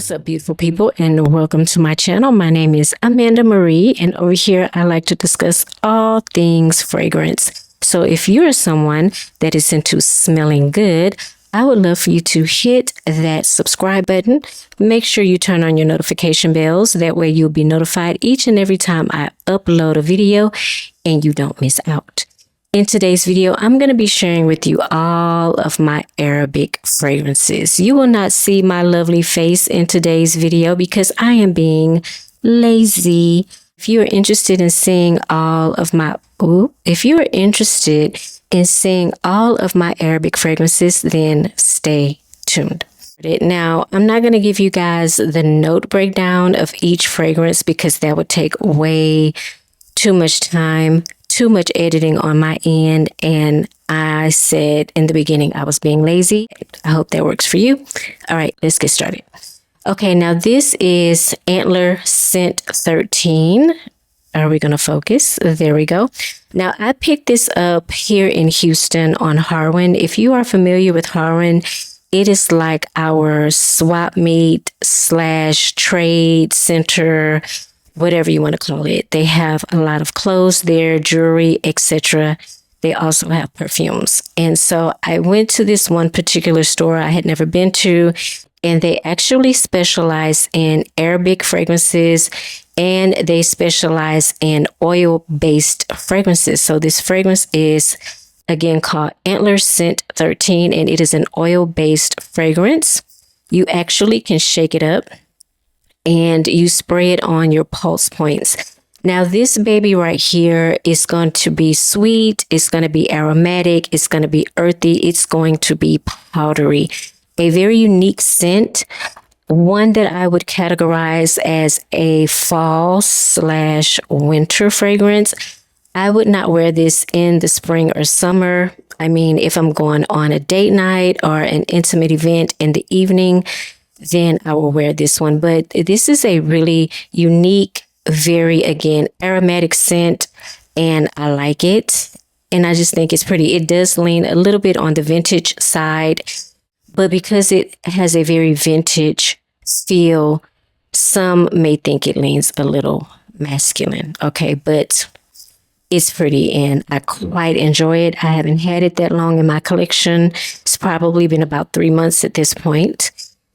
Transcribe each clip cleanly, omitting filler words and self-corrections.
What's up, beautiful people, and welcome to my channel. My name is Amanda Marie, and over here I like to discuss all things fragrance. So if you're someone that is into smelling good, I would love for you to hit that subscribe button. Make sure you turn on your notification bells. That way you'll be notified each and every time I upload a video and you don't miss out. In today's video, I'm going to be sharing with you all of my Arabic fragrances. You will not see my lovely face in today's video because I am being lazy. If you are interested in seeing all of my Arabic fragrances, then stay tuned. Now, I'm not going to give you guys the note breakdown of each fragrance because that would take way too much time. Too much editing on my end, and I said in the beginning I was being lazy. I hope that works for you. All right, let's get started. Okay, now this is Antler Scent 13. Are we going to focus? There we go. Now, I picked this up here in Houston on Harwin. If you are familiar with Harwin, it is like our swap meet / trade center, whatever you want to call it. They have a lot of clothes there, jewelry, etc. They also have perfumes. And so I went to this one particular store I had never been to, and they actually specialize in Arabic fragrances, and they specialize in oil-based fragrances. So this fragrance is, again, called Antler Scent 13, and it is an oil-based fragrance. You actually can shake it up and you spray it on your pulse points. Now, this baby right here is going to be sweet. It's going to be aromatic. It's going to be earthy. It's going to be powdery. A very unique scent. One that I would categorize as a fall / winter fragrance. I would not wear this in the spring or summer. I mean, if I'm going on a date night or an intimate event in the evening, then I will wear this one. But this is a really unique, very, again, aromatic scent, and I like it. And I just think it's pretty. It does lean a little bit on the vintage side, but because it has a very vintage feel, some may think it leans a little masculine. Okay, but it's pretty, and I quite enjoy it. I haven't had it that long in my collection. It's probably been about 3 months at this point.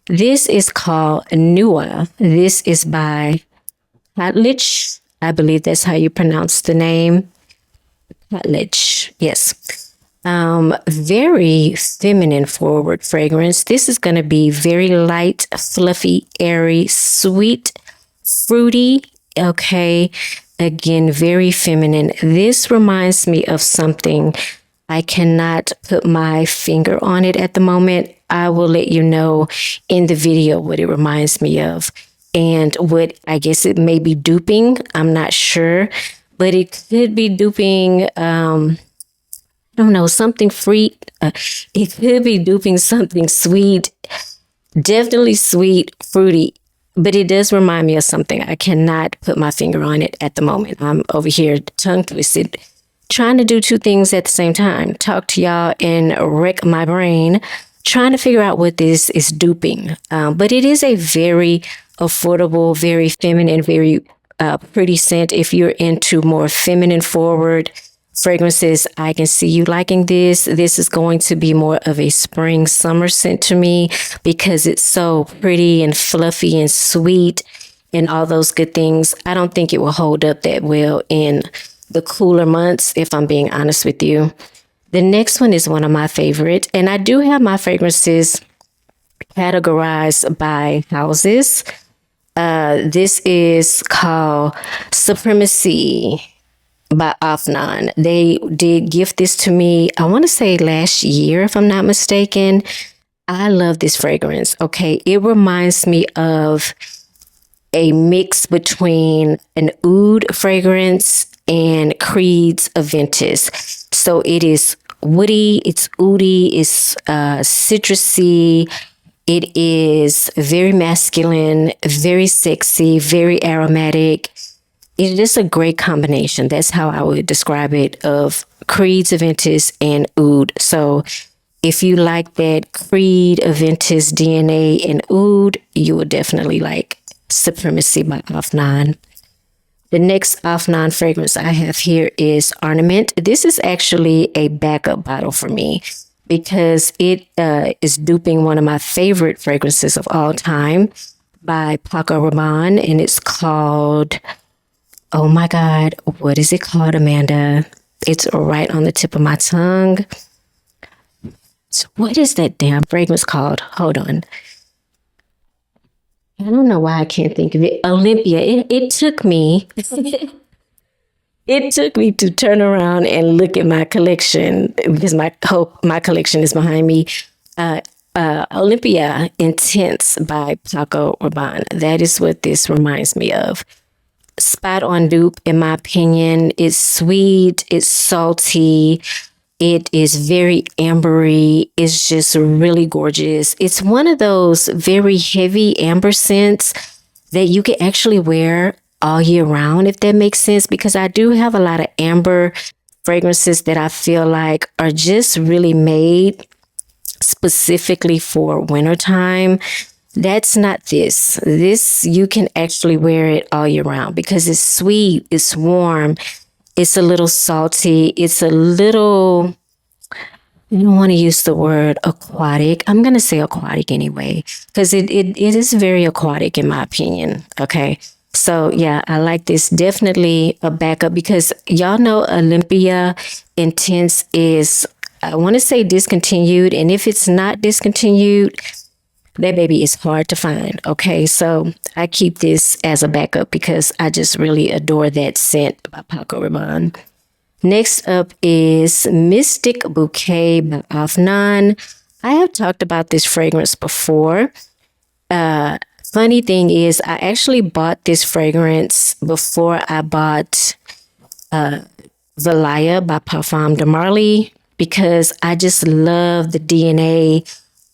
This is called Nua. This is by Attar. I believe that's how you pronounce the name. Attar, yes. Very feminine forward fragrance. This is going to be very light, fluffy, airy, sweet, fruity. Okay. Again, very feminine. This reminds me of something. I cannot put my finger on it at the moment. I will let you know in the video what it reminds me of and what I guess it may be duping. I'm not sure, but it could be duping, I don't know, something free. It could be duping something sweet, definitely sweet, fruity, but it does remind me of something. I cannot put my finger on it at the moment. I'm over here tongue twisted, trying to do two things at the same time. Talk to y'all and wreck my brain, trying to figure out what this is duping. But it is a very affordable, very feminine, very pretty scent. If you're into more feminine forward fragrances, I can see you liking this. This is going to be more of a spring summer scent to me because it's so pretty and fluffy and sweet and all those good things. I don't think it will hold up that well in the cooler months, if I'm being honest with you. The next one is one of my favorite, and I do have my fragrances categorized by houses. This is called Supremacy by Afnan. They did gift this to me, I want to say last year, if I'm not mistaken. I love this fragrance. Okay, it reminds me of a mix between an oud fragrance and Creed's Aventus. So it is woody, it's oudy, it's citrusy. It is very masculine, very sexy, very aromatic. It is a great combination. That's how I would describe it, of Creed's Aventus and oud. So If you like that Creed, Aventus, DNA, and Oud, you will definitely like Supremacy by Afnan. The next Afnan fragrance I have here is Ornament. This is actually a backup bottle for me because it is duping one of my favorite fragrances of all time by Paco Rabanne, and it's called, oh my God, what is it called, Amanda? It's right on the tip of my tongue. So what is that damn fragrance called? Hold on. I don't know why I can't think of it. Olympia. It took me it took me to turn around and look at my collection because my collection is behind me. Olympia Intense by Paco Rabanne. That is what this reminds me of. Spot on dupe, in my opinion. It's sweet, it's salty, it is very ambery. It's just really gorgeous. It's one of those very heavy amber scents that you can actually wear all year round, if that makes sense, because I do have a lot of amber fragrances that I feel like are just really made specifically for wintertime. That's not this. This, you can actually wear it all year round because it's sweet, it's warm, it's a little salty, it's a little, I don't want to use the word aquatic. I'm going to say aquatic anyway, because it is very aquatic in my opinion. Okay. So yeah, I like this. Definitely a backup because y'all know Olympia Intense is, I want to say discontinued. And if it's not discontinued, that baby is hard to find. Okay. So I keep this as a backup because I just really adore that scent by Paco Rabanne. Next up is Mystic Bouquet by Afnan. I have talked about this fragrance before. Funny thing is, I actually bought this fragrance before I bought Valaya by Parfum de Marly because I just love the DNA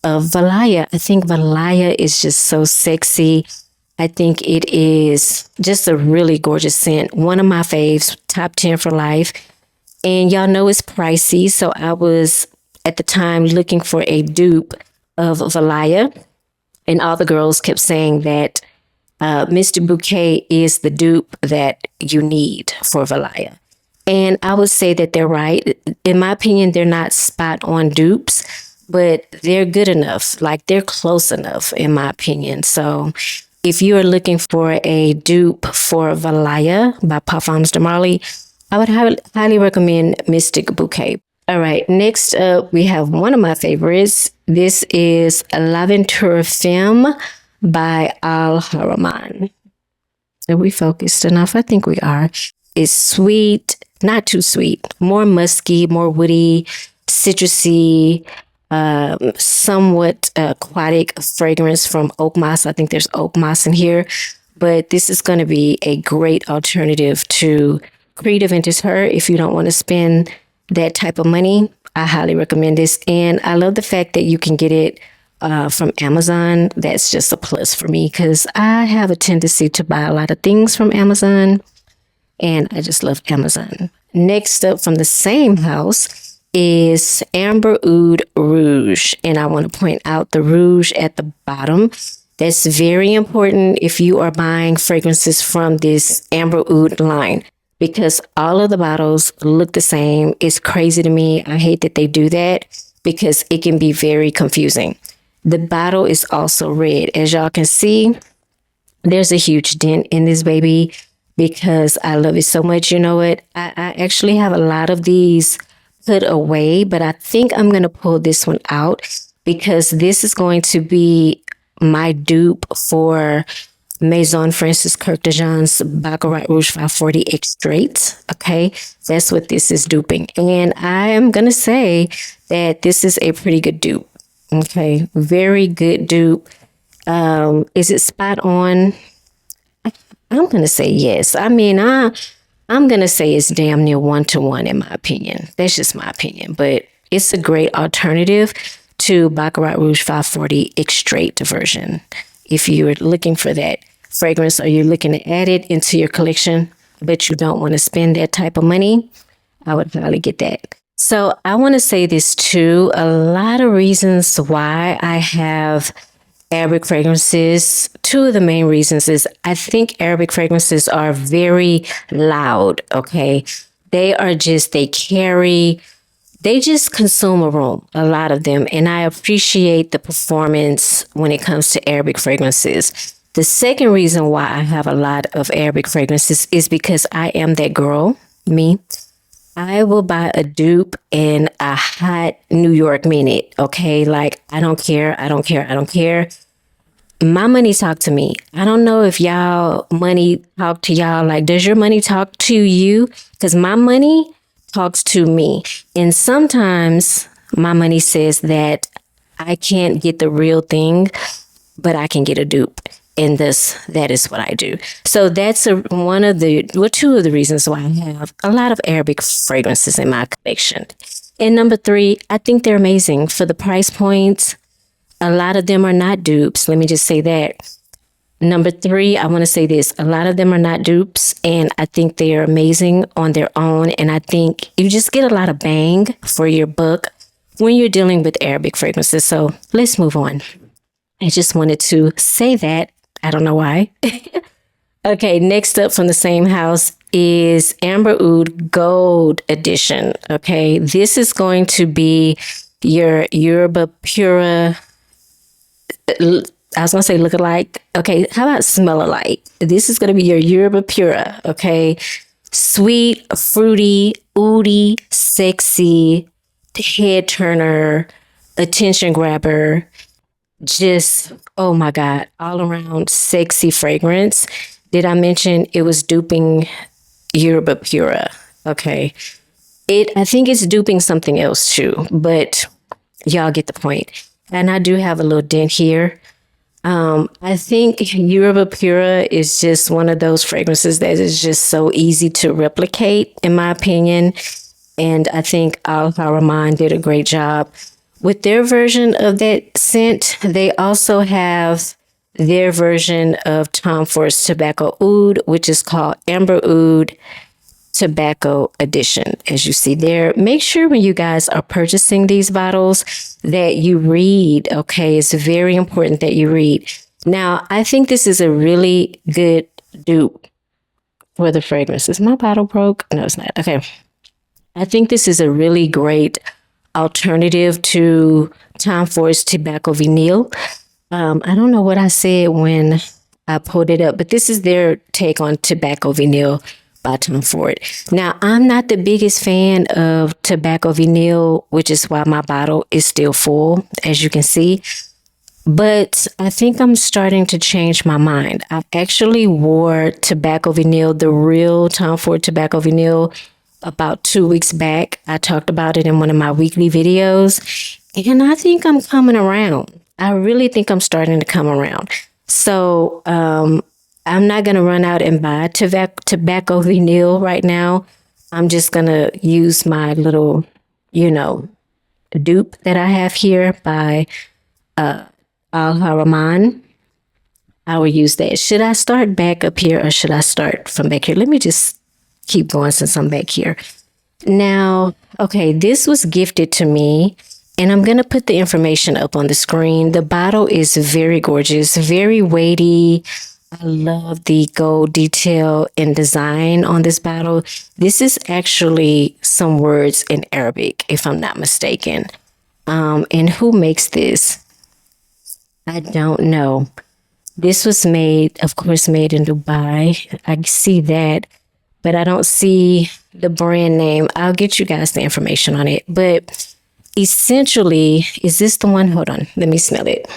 of Valaya. I think Valaya is just so sexy. I think it is just a really gorgeous scent. One of my faves, top 10 for life. And y'all know it's pricey. So I was at the time looking for a dupe of Valaya. And all the girls kept saying that Mr. Bouquet is the dupe that you need for Valaya. And I would say that they're right. In my opinion, they're not spot on dupes, but they're good enough. Like they're close enough, in my opinion. So if you are looking for a dupe for Valaya by Parfums de Marly, I would highly recommend Mystic Bouquet. All right, next up, we have one of my favorites. This is L'Aventure Femme by Al Haraman. Are we focused enough? I think we are. It's sweet, not too sweet, more musky, more woody, citrusy, somewhat aquatic fragrance from oak moss. I think there's oak moss in here, but this is going to be a great alternative to Creed Aventus Her if you don't want to spend that type of money. I highly recommend this. And I love the fact that you can get it from Amazon. That's just a plus for me because I have a tendency to buy a lot of things from Amazon and I just love Amazon. Next up from the same house is Amber Oud Rouge. And I want to point out the rouge at the bottom. That's very important if you are buying fragrances from this Amber Oud line, because all of the bottles look the same. It's crazy to me. I hate that they do that because it can be very confusing. The bottle is also red. As y'all can see, there's a huge dent in this baby because I love it so much. You know what? I actually have a lot of these put away, but I think I'm going to pull this one out because this is going to be my dupe for Maison Francis Kirk de Jean's Baccarat Rouge 540 Extrait. Okay, that's what this is duping. And I am going to say that this is a pretty good dupe. Okay, very good dupe. Is it spot on? I'm going to say yes. I mean, I'm going to say it's damn near 1-to-1 in my opinion. That's just my opinion, but it's a great alternative to Baccarat Rouge 540 Extrait version. If you're looking for that fragrance or you're looking to add it into your collection, but you don't want to spend that type of money, I would probably get that. So I want to say this too. A lot of reasons why I have Arabic fragrances. Two of the main reasons is I think Arabic fragrances are very loud. Okay. They just consume a room, a lot of them. And I appreciate the performance when it comes to Arabic fragrances. The second reason why I have a lot of Arabic fragrances is because I am that girl, me. I will buy a dupe in a hot New York minute. Okay. Like, I don't care. I don't care. I don't care. My money talk to me. I don't know if y'all money talk to y'all. Like, does your money talk to you? Because my money talks to me. And sometimes my money says that I can't get the real thing, but I can get a dupe. And that is what I do. So that's two of the reasons why I have a lot of Arabic fragrances in my collection. And number three, I think they're amazing for the price points. A lot of them are not dupes. Let me just say that. Number three, I want to say this. A lot of them are not dupes, and I think they are amazing on their own. And I think you just get a lot of bang for your buck when you're dealing with Arabic fragrances. So let's move on. I just wanted to say that. I don't know why. Okay, next up from the same house is Amber Oud Gold Edition. Okay, this is going to be your Yoruba Pura. I was going to say look alike. Okay, how about smell alike? This is going to be your Yoruba Pura. Okay, sweet, fruity, oody, sexy, head turner, attention grabber. Just, oh my God, all around sexy fragrance. Did I mention it was duping Yoruba Pura? Okay. I think it's duping something else too, but y'all get the point. And I do have a little dent here. I think Yoruba Pura is just one of those fragrances that is just so easy to replicate, in my opinion. And I think Al Haraman did a great job. With their version of that scent, they also have their version of Tom Ford's Tobacco Oud, which is called Amber Oud Tobacco Edition. As you see there, make sure when you guys are purchasing these bottles that you read, okay? It's very important that you read. Now, I think this is a really good dupe for the fragrance. Is my bottle broke? No, it's not. Okay. I think this is a really great alternative to Tom Ford's Tobacco Vinyl. I don't know what I said when I pulled it up, but this is their take on Tobacco Vinyl by Tom Ford. Now, I'm not the biggest fan of Tobacco Vinyl, which is why my bottle is still full, as you can see. But I think I'm starting to change my mind. I actually wore Tobacco Vinyl, the real Tom Ford Tobacco Vinyl, about 2 weeks back. I talked about it in one of my weekly videos, and I think I'm coming around. I really think I'm starting to come around. So I'm not going to run out and buy Tobacco Vinyl right now. I'm just going to use my little, dupe that I have here by Al Haraman. I will use that. Should I start back up here or should I start from back here? Let me just keep going since I'm back here. Now, okay, this was gifted to me, and I'm going to put the information up on the screen. The bottle is very gorgeous, very weighty. I love the gold detail and design on this bottle. This is actually some words in Arabic, if I'm not mistaken. And who makes this? I don't know. This was made, of course, made in Dubai. I see that, but I don't see the brand name. I'll get you guys the information on it. But essentially, is this the one? Hold on, let me smell it.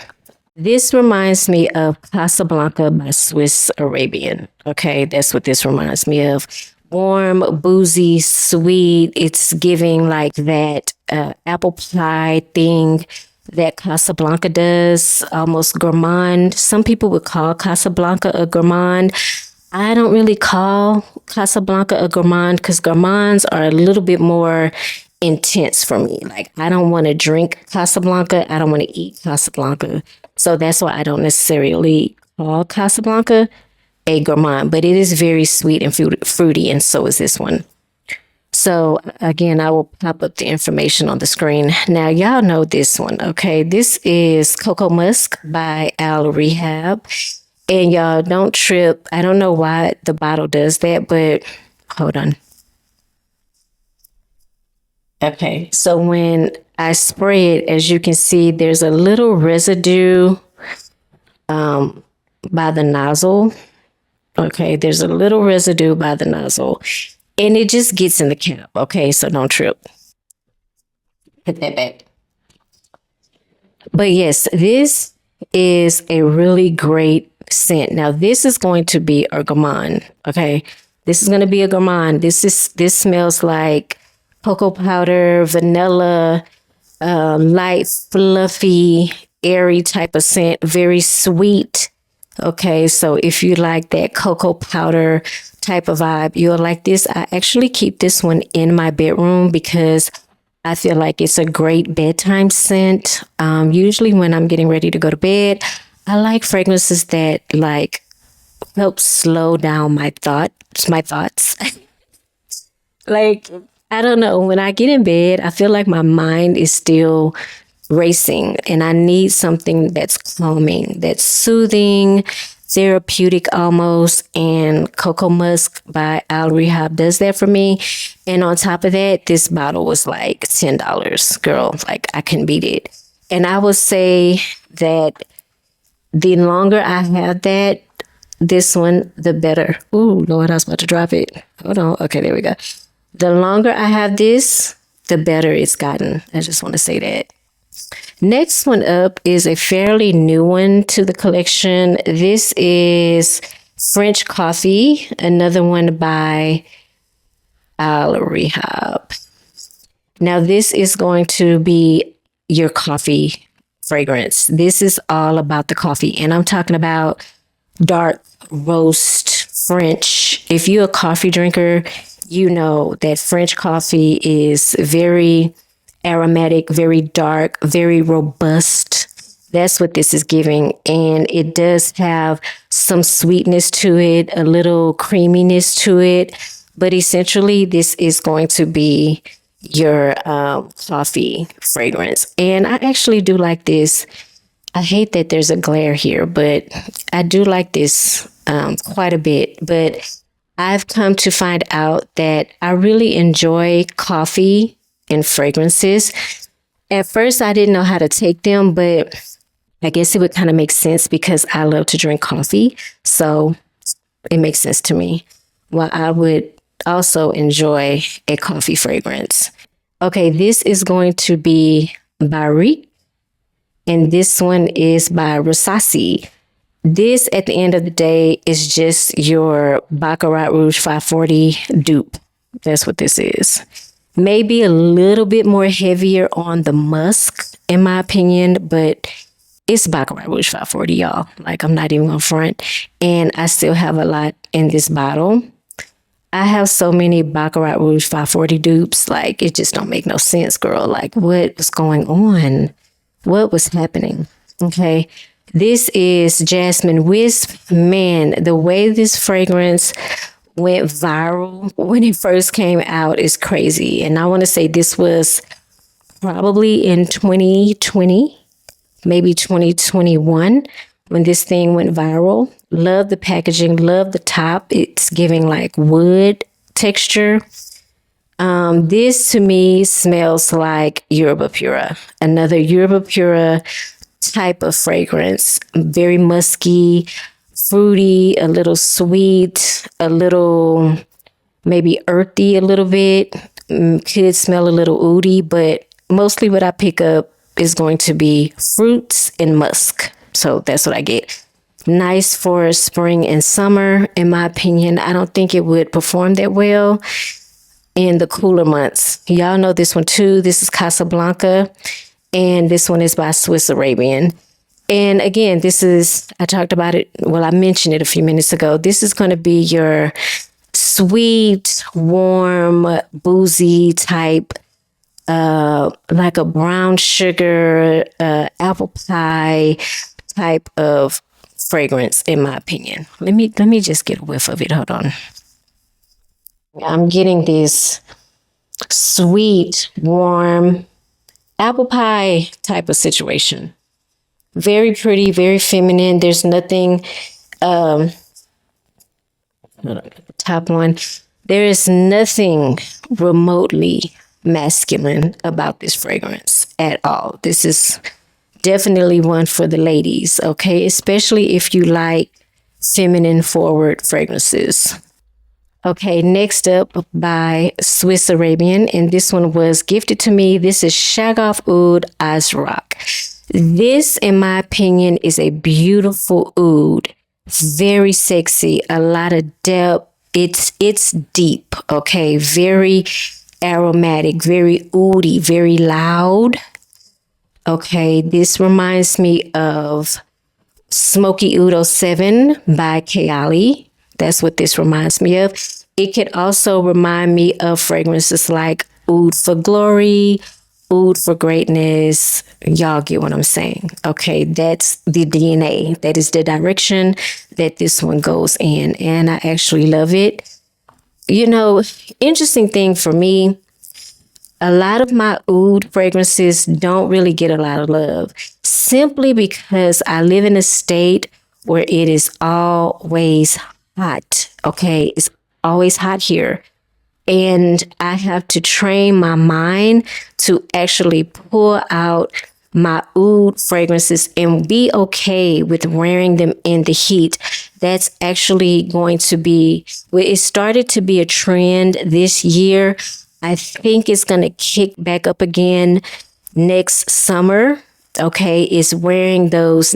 This reminds me of Casablanca by Swiss Arabian. Okay, that's what this reminds me of. Warm, boozy, sweet. It's giving like that apple pie thing that Casablanca does, almost gourmand. Some people would call Casablanca a gourmand. I don't really call Casablanca a gourmand because gourmands are a little bit more intense for me. Like, I don't want to drink Casablanca. I don't want to eat Casablanca. So that's why I don't necessarily call Casablanca a gourmand, but it is very sweet and fruity, and so is this one. So again, I will pop up the information on the screen. Now, y'all know this one, okay? This is Cocoa Musk by Al Rehab. And y'all don't trip. I don't know why the bottle does that, but hold on. Okay, so when I spray it, as you can see, there's a little residue by the nozzle. Okay, there's a little residue by the nozzle, and it just gets in the cap. Okay, so don't trip. Put that back. But yes, this is a really great scent. Now, this is going to be a gourmand. Okay, this is going to be a gourmand. This smells like cocoa powder, vanilla, light, fluffy, airy type of scent. Very sweet. Okay, so if you like that cocoa powder type of vibe, you'll like this. I actually keep this one in my bedroom because I feel like it's a great bedtime scent. Usually when I'm getting ready to go to bed, I like fragrances that like help slow down my thoughts. Like, I don't know, when I get in bed, I feel like my mind is still racing and I need something that's calming, that's soothing, therapeutic almost. And Cocoa Musk by Al Rehab does that for me. And on top of that, this bottle was like $10. Girl, like I couldn't beat it. And I would say that the longer I have that, this one, the better. Ooh, Lord, I was about to drop it. Hold on. Okay, there we go. The longer I have this, the better it's gotten. I just want to say that. Next one up is a fairly new one to the collection. This is French Coffee, another one by Al Rehab. Now, this is going to be your coffee fragrance. This is all about the coffee, and I'm talking about dark roast French. If you're a coffee drinker, you know that French coffee is very aromatic, very dark, very robust. That's what this is giving. And it does have some sweetness to it, a little creaminess to it. But essentially, this is going to be your coffee fragrance. And I actually do like this. I hate that there's a glare here, but I do like this quite a bit. But I've come to find out that I really enjoy coffee and fragrances. At first, I didn't know how to take them, but I guess it would kind of make sense because I love to drink coffee. So it makes sense to me. Well, I would also enjoy a coffee fragrance. Okay, this is going to be Barrique, and this one is by Rosassi. This, at the end of the day, is just your Baccarat Rouge 540 dupe. That's what this is. Maybe a little bit more heavier on the musk, in my opinion, but it's Baccarat Rouge 540, y'all. Like, I'm not even gonna front. And I still have a lot in this bottle. I have so many Baccarat Rouge 540 dupes. Like, it just don't make no sense, girl. Like, what was going on? What was happening? Okay. This is Jasmine Wisp. Man, the way this fragrance went viral when it first came out is crazy. And I want to say this was probably in 2020, maybe 2021, when this thing went viral. Love the packaging, love the top. It's giving like wood texture. This to me smells like Yerba Pura, another Yerba Pura type of fragrance. Very musky, fruity, a little sweet, a little maybe earthy a little bit. Could smell a little oody, but mostly what I pick up is going to be fruits and musk. So that's what I get. Nice for spring and summer, in my opinion. I don't think it would perform that well in the cooler months. Y'all know this one too. This is Casablanca, and this one is by Swiss Arabian. And again, this is, I talked about it, well, I mentioned it a few minutes ago. This is going to be your sweet, warm, boozy type, like a brown sugar, apple pie type of fragrance, in my opinion. Let me just get a whiff of it. Hold on. I'm getting this sweet, warm, apple pie type of situation. Very pretty, very feminine. There's nothing, hold on, the top one. There is nothing remotely masculine about this fragrance at all. This is definitely one for the ladies, okay? Especially if you like feminine forward fragrances. Okay, next up by Swiss Arabian, and this one was gifted to me. This is Shaggoth Oud Azrak. This, in my opinion, is a beautiful oud. Very sexy, a lot of depth. It's deep, okay? Very aromatic, very oudy, very loud. Okay, this reminds me of Smoky Oud 07 by Kayali. That's what this reminds me of. It could also remind me of fragrances like Oud for Glory, Oud for Greatness. Y'all get what I'm saying. Okay, that's the DNA. That is the direction that this one goes in. And I actually love it. You know, interesting thing for me, a lot of my oud fragrances don't really get a lot of love simply because I live in a state where it is always hot. Okay, it's always hot here. And I have to train my mind to actually pull out my oud fragrances and be okay with wearing them in the heat. That's actually going to be, well, it started to be a trend this year. I think it's going to kick back up again next summer. Okay, is wearing those,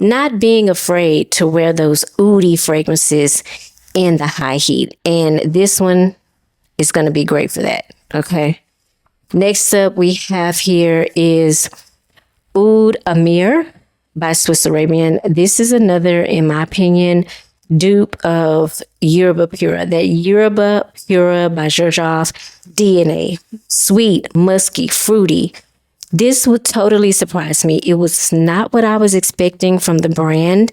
not being afraid to wear those oudy fragrances in the high heat. And this one is going to be great for that. Okay. Next up we have here is Oud Amir by Swiss Arabian. This is another, in my opinion, dupe of Yerba Pura. That Yerba Pura by Xerjoff DNA. Sweet, musky, fruity. This would totally surprise me. It was not what I was expecting from the brand.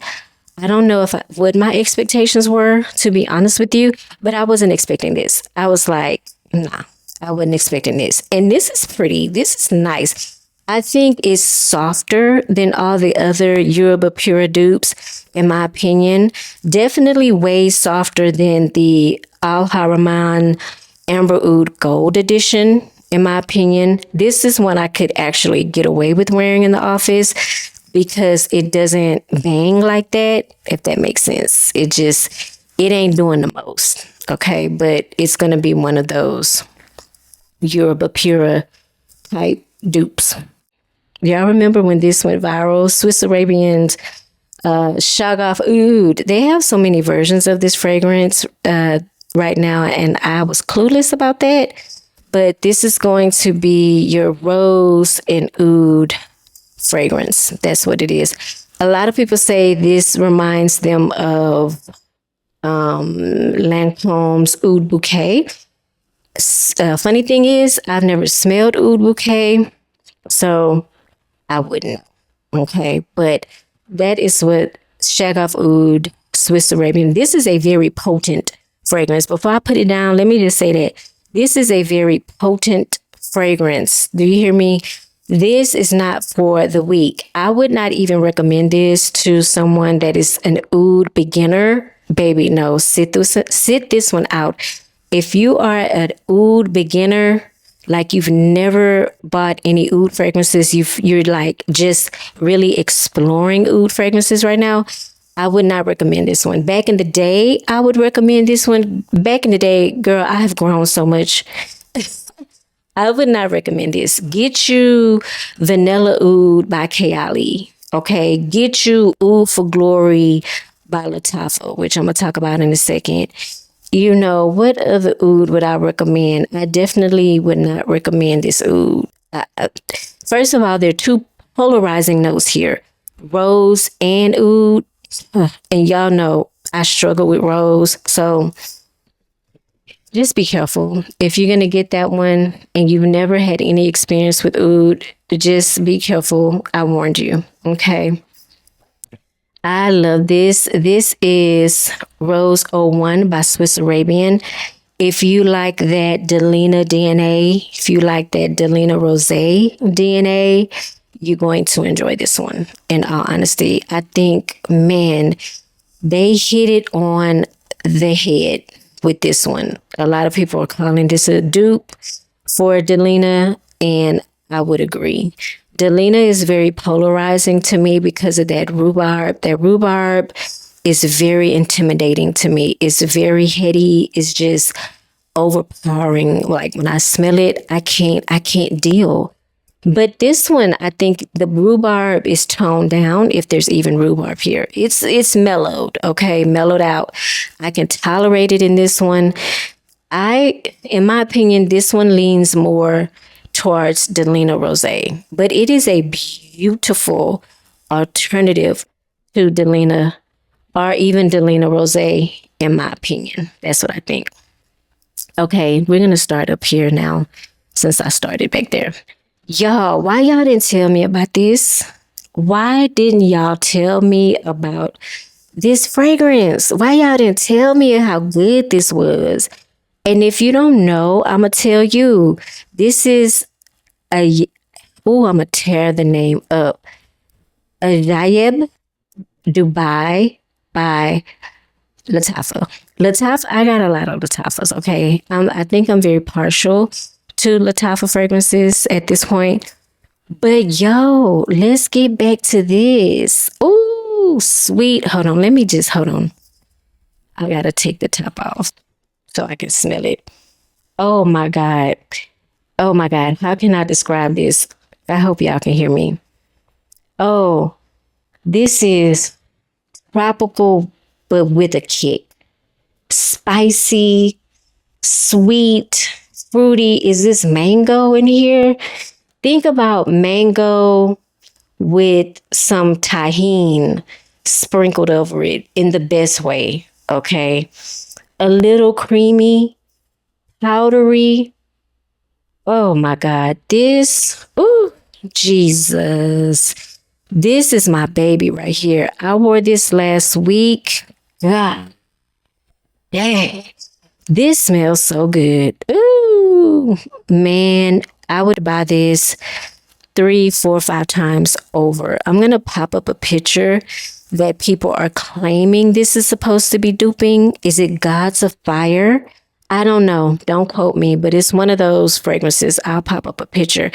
I don't know what my expectations were, to be honest with you, but I wasn't expecting this. I was like, nah, I wasn't expecting this. And this is pretty. This is nice. I think it's softer than all the other Yerba Pura dupes, in my opinion. Definitely way softer than the Al Haraman Amber Oud Gold Edition, in my opinion. This is one I could actually get away with wearing in the office because it doesn't bang like that, if that makes sense. It ain't doing the most, okay? But it's going to be one of those Yerba Pura type dupes. Y'all remember when this went viral? Swiss Arabians, Shaggoth Oud. They have so many versions of this fragrance right now, and I was clueless about that. But this is going to be your rose and oud fragrance. That's what it is. A lot of people say this reminds them of Lancome's Oud Bouquet. Funny thing is, I've never smelled Oud Bouquet, so I wouldn't know. Okay, but that is what Shaggoth Oud Swiss Arabian. This is a very potent fragrance. Before I put it down, let me just say that this is a very potent fragrance. Do you hear me? This is not for the weak. I would not even recommend this to someone that is an oud beginner. Baby, no, sit this one out. If you are an oud beginner, like you've never bought any oud fragrances, you're like just really exploring oud fragrances right now, I would not recommend this one. Back in the day, I would recommend this one. Back in the day, girl, I have grown so much. I would not recommend this. Get you Vanilla Oud by Kayali. Okay. Get you Oud for Glory by Lattafa, which I'm going to talk about in a second. You know, what other oud would I recommend? I definitely would not recommend this oud. First of all, there are two polarizing notes here. Rose and oud. And y'all know I struggle with rose. So just be careful. If you're going to get that one and you've never had any experience with oud, just be careful. I warned you. Okay. I love this. This is Rose 01 by Swiss Arabian. If you like that Delina DNA, if you like that Delina Rose DNA, you're going to enjoy this one. In all honesty, I think, man, they hit it on the head with this one. A lot of people are calling this a dupe for Delina, and I would agree. Delina is very polarizing to me because of that rhubarb. That rhubarb is very intimidating to me. It's very heady. It's just overpowering. Like when I smell it, I can't deal. But this one, I think the rhubarb is toned down, if there's even rhubarb here. It's mellowed, okay, mellowed out. I can tolerate it in this one. In my opinion, this one leans more towards Delina Rose, but it is a beautiful alternative to Delina or even Delina Rose, in my opinion. That's what I think. Okay, we're going to start up here now since I started back there. Y'all, why y'all didn't tell me about this? Why didn't y'all tell me about this fragrance? Why y'all didn't tell me how good this was? And if you don't know, I'm going to tell you, this is I'm going to tear the name up. Ajayeb Dubai by Lattafa. Lattafa, I got a lot of Lattafas, okay? I think I'm very partial to Lattafa fragrances at this point. But yo, let's get back to this. Ooh, sweet. Hold on. I got to take the top off so I can smell it. Oh my God. Oh my God. How can I describe this? I hope y'all can hear me. Oh, this is tropical, but with a kick. Spicy, sweet, fruity. Is this mango in here? Think about mango with some tahini sprinkled over it in the best way, okay? A little creamy, powdery. Oh my God, this, ooh, Jesus. This is my baby right here. I wore this last week. God, yeah. This smells so good. Ooh, man, I would buy this 3, 4, 5 times over. I'm going to pop up a picture that people are claiming this is supposed to be duping. Is it Gods of Fire? I don't know. Don't quote me, but it's one of those fragrances. I'll pop up a picture.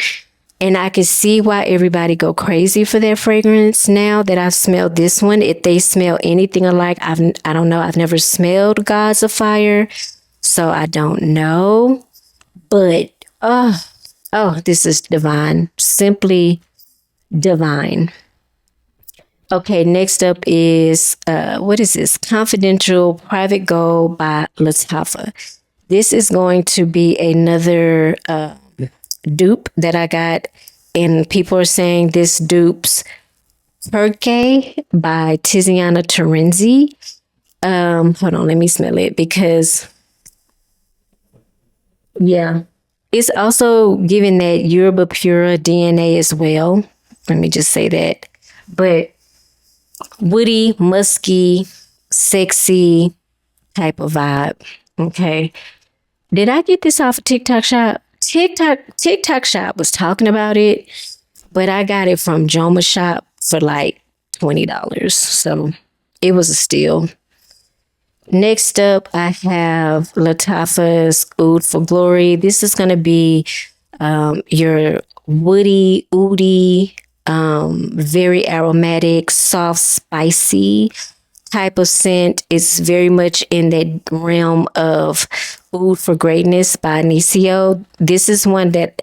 And I can see why everybody go crazy for their fragrance now that I've smelled this one. If they smell anything alike, I don't know. I've never smelled Gods of Fire, so I don't know. But, oh, this is divine. Simply divine. Okay, next up is, what is this? Confidential Private Gold by Lattafa. This is going to be another dupe that I got, and people are saying this dupes Perque by Tiziana Terenzi. Hold on, let me smell it because, yeah, it's also giving that Yerba Pura DNA as well. Let me just say that. But woody, musky, sexy type of vibe. Okay. Did I get this off of TikTok Shop? TikTok Shop was talking about it, but I got it from Joma Shop for like $20. So it was a steal. Next up, I have Lattafa's Oud for Glory. This is going to be your woody, oudy, very aromatic, soft, spicy type of scent. It's very much in that realm of Oud for Greatness by Nisio. This is one that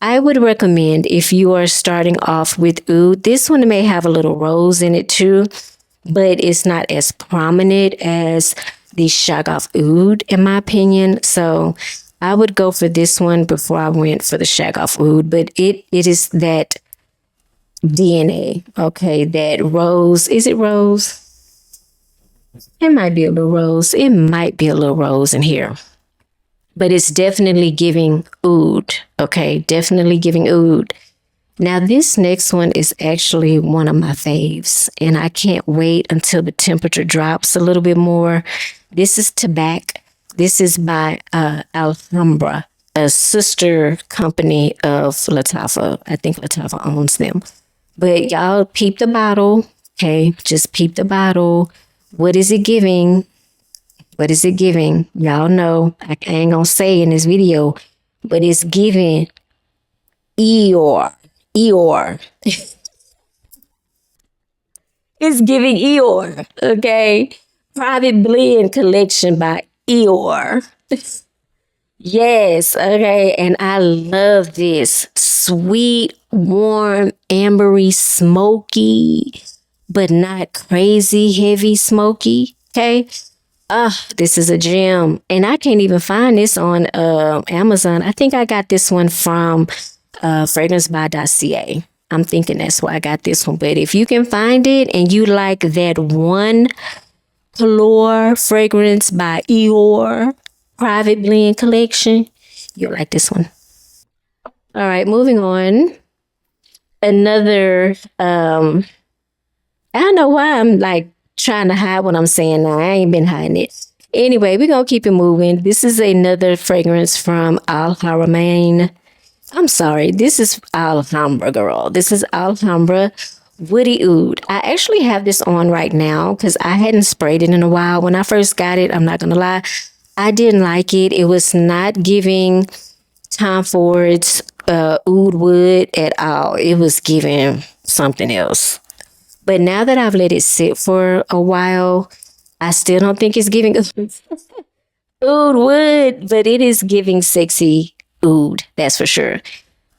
I would recommend if you are starting off with Oud. This one may have a little rose in it too, but it's not as prominent as the Shaggoff Oud, in my opinion. So I would go for this one before I went for the Shaggoff Oud, but it is that DNA, okay, that rose. Is it rose? It might be a little rose. It might be a little rose in here. But it's definitely giving oud, okay? Definitely giving oud. Now, this next one is actually one of my faves, and I can't wait until the temperature drops a little bit more. This is Tabac This is by Alhambra, a sister company of Lattafa. I think Lattafa owns them. But y'all peep the bottle. Okay, just peep the bottle. What is it giving? What is it giving? Y'all know. I ain't gonna say in this video, but it's giving Eeyore. Eeyore. It's giving Eeyore. Okay. Private Blend Collection by Eeyore. Yes, okay, and I love this sweet, warm, ambery, smoky, but not crazy heavy smoky. Okay, this is a gem, and I can't even find this on Amazon. I think I got this one from fragrancebuy.ca. I'm thinking that's why I got this one. But if you can find it and you like that one Color fragrance by Eeyore Private Blend Collection, you'll like this one. All right, moving on. Another, I don't know why I'm like trying to hide what I'm saying now. I ain't been hiding it. Anyway, we're going to keep it moving. This is another fragrance from Alhambra. I'm sorry, this is Alhambra, girl. This is Alhambra Woody Oud. I actually have this on right now because I hadn't sprayed it in a while. When I first got it, I'm not going to lie, I didn't like it. It was not giving Tom Ford's Oud Wood at all. It was giving something else. But now that I've let it sit for a while, I still don't think it's giving Oud Wood, but it is giving sexy Oud. That's for sure.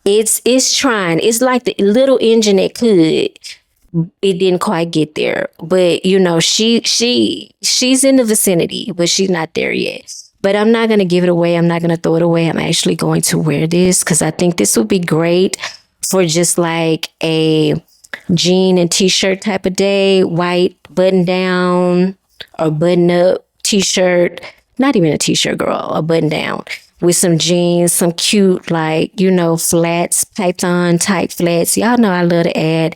It's trying. It's like the little engine that could. It didn't quite get there, but you know, she's in the vicinity, but she's not there yet. But I'm not gonna give it away. I'm not gonna throw it away. I'm actually going to wear this because I think this would be great for just like a jean and t-shirt type of day, white button down or button up t-shirt. Not even a t-shirt, girl, a button down with some jeans, some cute, like, you know, flats, Python type flats. Y'all know I love to add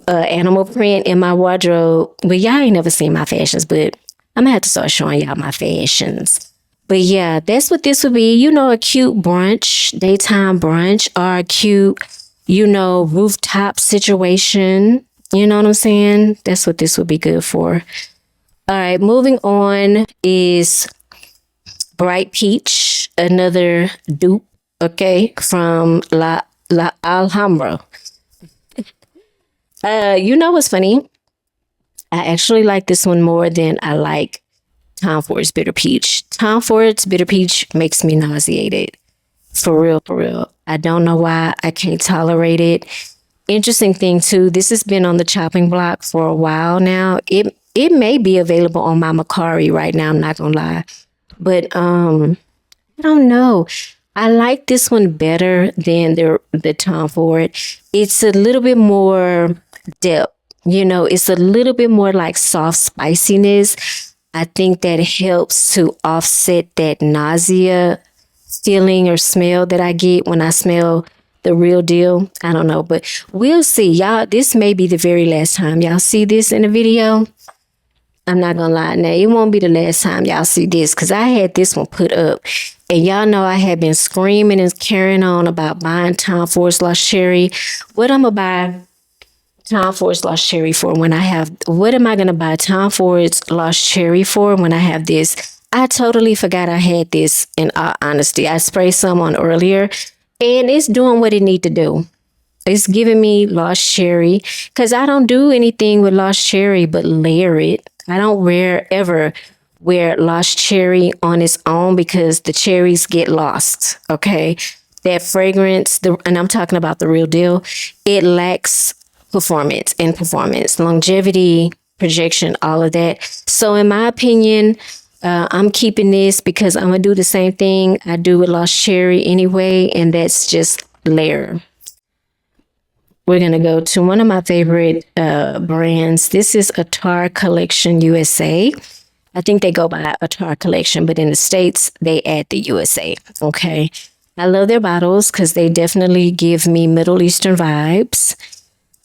animal print in my wardrobe. But y'all ain't never seen my fashions, but I'm gonna have to start showing y'all my fashions. But yeah, that's what this would be. You know, a cute brunch, daytime brunch, or a cute, you know, rooftop situation. You know what I'm saying? That's what this would be good for. All right, moving on is Bright Peach, another dupe, okay, from La Alhambra. You know what's funny? I actually like this one more than I like Tom Ford's Bitter Peach. Tom Ford's Bitter Peach makes me nauseated. For real, for real. I don't know why. I can't tolerate it. Interesting thing too, this has been on the chopping block for a while now. It may be available on my Mercari right now, I'm not gonna lie. But I don't know. I like this one better than the Tom Ford. It's a little bit more depth. You know, it's a little bit more like soft spiciness. I think that helps to offset that nausea feeling or smell that I get when I smell the real deal. I don't know, but we'll see. Y'all, this may be the very last time y'all see this in a video. I'm not gonna lie. Now, it won't be the last time y'all see this because I had this one put up. And y'all know I had been screaming and carrying on about buying Tom Ford's Lost Cherry. What I'm gonna buy Tom Ford's Lost Cherry for when I have, what am I gonna buy Tom Ford's Lost Cherry for when I have this? I totally forgot I had this, in all honesty. I sprayed some on earlier and it's doing what it need to do. It's giving me Lost Cherry because I don't do anything with Lost Cherry but layer it. I don't ever wear Lost Cherry on its own because the cherries get lost, okay? That fragrance, and I'm talking about the real deal, it lacks performance, longevity, projection, all of that. So in my opinion, I'm keeping this because I'm going to do the same thing I do with Lost Cherry anyway, and that's just layer. We're going to go to one of my favorite brands. This is Attar Collection USA. I think they go by Attar Collection, but in the States, they add the USA. Okay. I love their bottles because they definitely give me Middle Eastern vibes.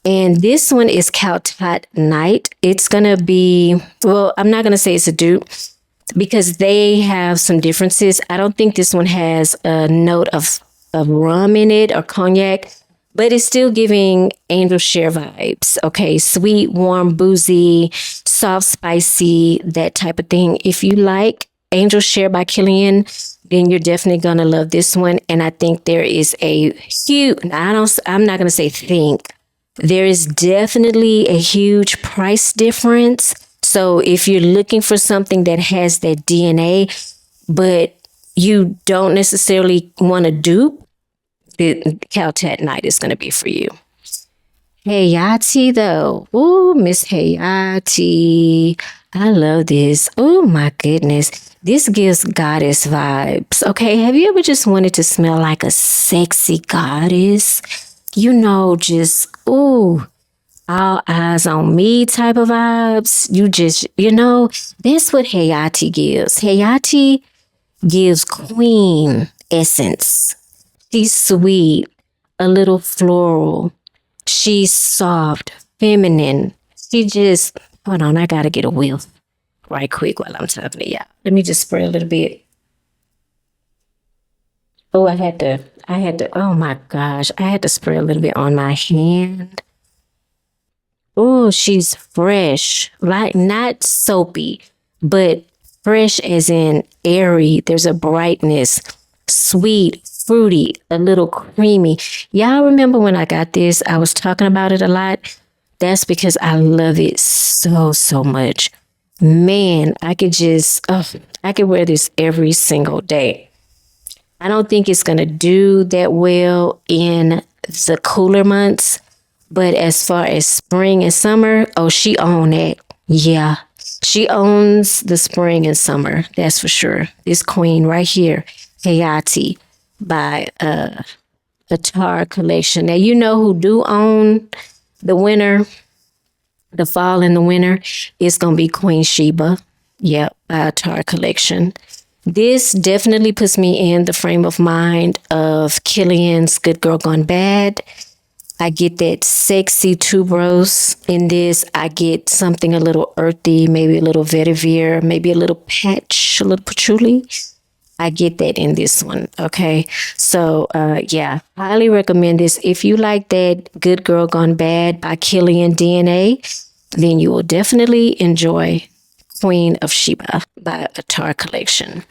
And this one is Kaltat Night. It's going to be, well, I'm not going to say it's a dupe, because they have some differences. I don't think this one has a note of rum in it or cognac, but it's still giving angel share vibes. Okay, sweet, warm, boozy, soft, spicy, that type of thing. If you like Angel Share by Killian, then you're definitely gonna love this one. And I think there is a huge, I'm not gonna say think, there is definitely a huge price difference. So if you're looking for something that has that DNA, but you don't necessarily want to dupe, the Caltat Night is going to be for you. Hayati, though. Ooh, Miss Hayati. I love this. Oh, my goodness. This gives goddess vibes. Okay, have you ever just wanted to smell like a sexy goddess? You know, just, ooh, all eyes on me type of vibes. That's what Hayati gives. Hayati gives queen essence. She's sweet, a little floral. She's soft, feminine. She just, hold on, I gotta get a whiff right quick while I'm talking to y'all. Let me just spray a little bit. Oh, oh my gosh, I had to spray a little bit on my hand. Oh, she's fresh, like not soapy, but fresh as in airy. There's a brightness, sweet, fruity, a little creamy. Y'all remember when I got this? I was talking about it a lot. That's because I love it so, so much. Man, I could wear this every single day. I don't think it's going to do that well in the cooler months. But as far as spring and summer, oh, she owns it. Yeah, she owns the spring and summer. That's for sure. This queen right here, Hayati, by Attar Collection. Now, you know who do own the winter, the fall and the winter? It's going to be Queen Sheba. Yep, by Attar Collection. This definitely puts me in the frame of mind of Killian's Good Girl Gone Bad. I get that sexy tuberose in this. I get something a little earthy, maybe a little vetiver, maybe a little patch, a little patchouli. I get that in this one. Okay. So, yeah, highly recommend this. If you like that Good Girl Gone Bad by Killian DNA, then you will definitely enjoy Queen of Sheba by Attar Collection.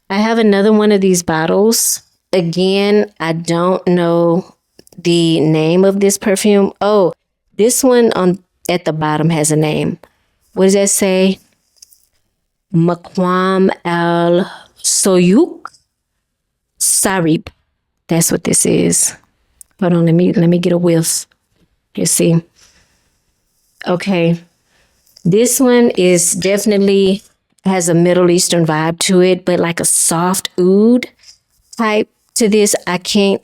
I have another one of these bottles. Again, I don't know the name of this perfume. Oh, this one at the bottom has a name. What does that say? Maqam al Soyuk Sarib. That's what this is. Hold on, let me get a whiff. You see. Okay. This one is definitely has a Middle Eastern vibe to it, but like a soft oud type to this. I can't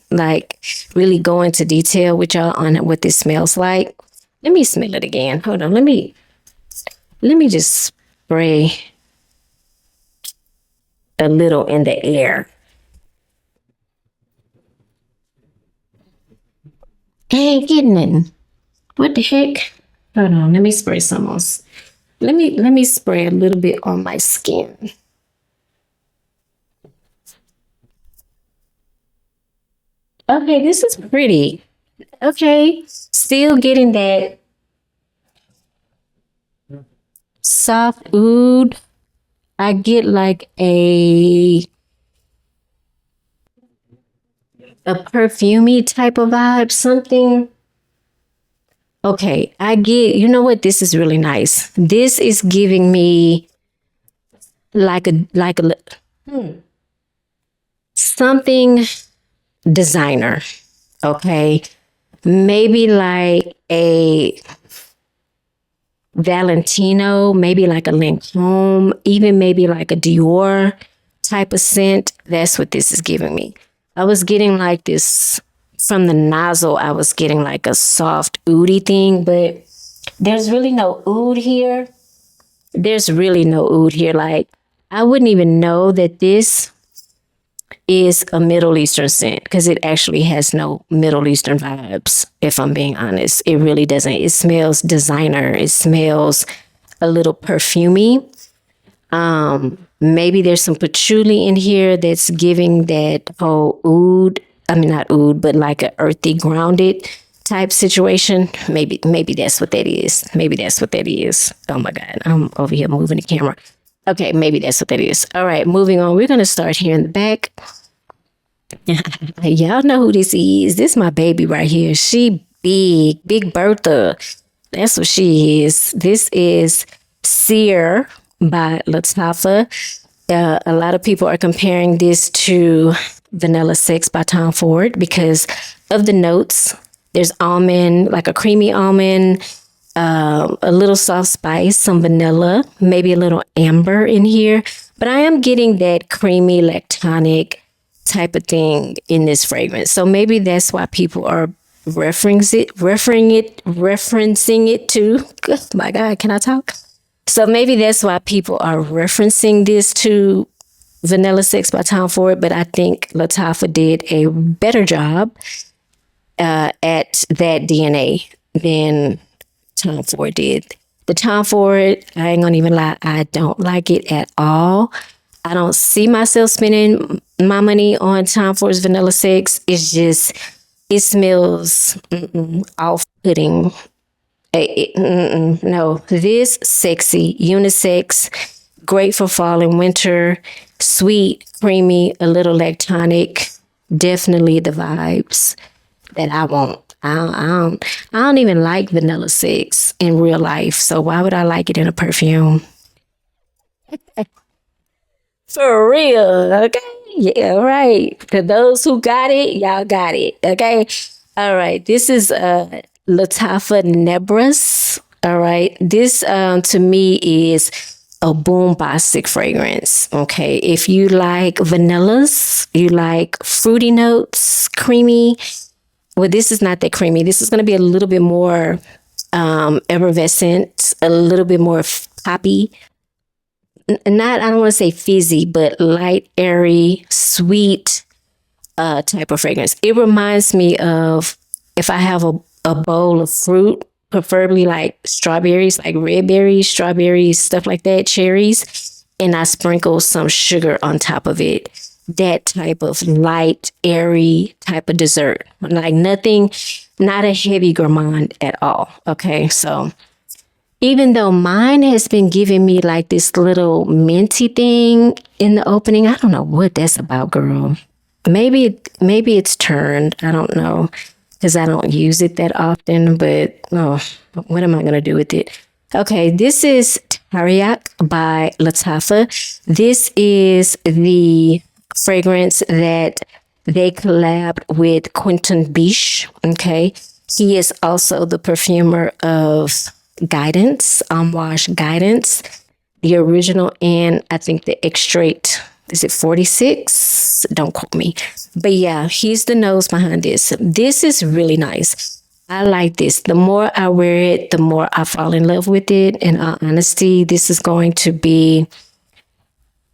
really go into detail with y'all on what this smells like. Let me smell it again. Hold on. Let me just spray a little in the air. I ain't getting it. What the heck? Hold on. Let me spray some else. Let me spray a little bit on my skin. Okay, this is pretty. Okay, still getting that soft oud. I get like a perfumey type of vibe, something. Okay, I get, you know what? This is really nice. This is giving me something designer. Okay, maybe like a Valentino, maybe like a Lancome, even maybe like a Dior type of scent. That's what this is giving me. I was getting like this from the nozzle. I was getting like a soft oudy thing, but there's really no oud here. There's really no oud here. Like, I wouldn't even know that this is a Middle Eastern scent because it actually has no Middle Eastern vibes, if I'm being honest. It really doesn't. It smells designer. It smells a little perfumey. Maybe there's some patchouli in here that's giving that whole oud. I mean, not oud, but like a earthy, grounded type situation. Maybe that's what that is. Maybe that's what that is. Oh my God, I'm over here moving the camera. Okay, maybe that's what that is. All right, moving on. We're gonna start here in the back. Y'all know who this is. This is my baby right here. She Big Bertha. That's what she is. This is Sear by Lattafa. A lot of people are comparing this to Vanilla 6 by Tom Ford because of the notes. There's almond, like a creamy almond, a little soft spice, some vanilla, maybe a little amber in here. But I am getting that creamy lactonic type of thing in this fragrance. So maybe that's why people are referencing it to, oh my God, can I talk? So maybe that's why people are referencing this to Vanilla 6 by Tom Ford, but I think Lattafa did a better job at that DNA than Tom Ford did. The Tom Ford, I ain't gonna even lie, I don't like it at all. I don't see myself spending my money on Tom Ford's Vanilla 6. It's just, it smells off-putting. No, this sexy, unisex, great for fall and winter, sweet, creamy, a little lactonic, definitely the vibes that I want. I don't even like Vanilla 6 in real life, so why would I like it in a perfume? For real, okay? Yeah, right. To those who got it, y'all got it, okay? All right, this is Lattafa Nebras. All right, this to me is a bombastic fragrance, okay? If you like vanillas, you like fruity notes, creamy. Well, this is not that creamy. This is going to be a little bit more effervescent, a little bit more poppy. Not, I don't want to say fizzy, but light, airy, sweet type of fragrance. It reminds me of if I have a bowl of fruit, preferably like strawberries, like red berries, strawberries, stuff like that, cherries, and I sprinkle some sugar on top of it. That type of light, airy type of dessert. Like nothing, not a heavy gourmand at all. Okay, so even though mine has been giving me like this little minty thing in the opening, I don't know what that's about, girl. Maybe it's turned. I don't know because I don't use it that often. But what am I gonna do with it? Okay, this is Tariaq by Lattafa. This is the fragrance that they collabed with Quentin Biche. Okay, he is also the perfumer of Guidance, Wash Guidance, the original, and I think the extrait, is it 46? Don't quote me. But yeah, he's the nose behind this. This is really nice. I like this. The more I wear it, the more I fall in love with it. In all honesty, this is going to be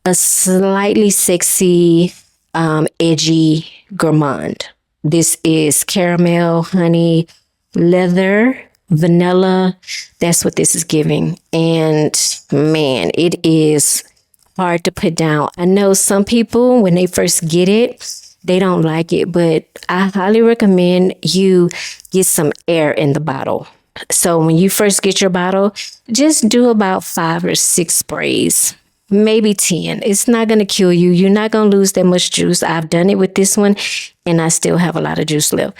a slightly sexy, edgy gourmand. This is caramel, honey, leather, vanilla. That's what this is giving. And man, it is hard to put down. I know some people, when they first get it, they don't like it, but I highly recommend you get some air in the bottle. So when you first get your bottle, just do about 5 or 6 sprays, maybe 10. It's not going to kill you. You're not going to lose that much juice. I've done it with this one and I still have a lot of juice left.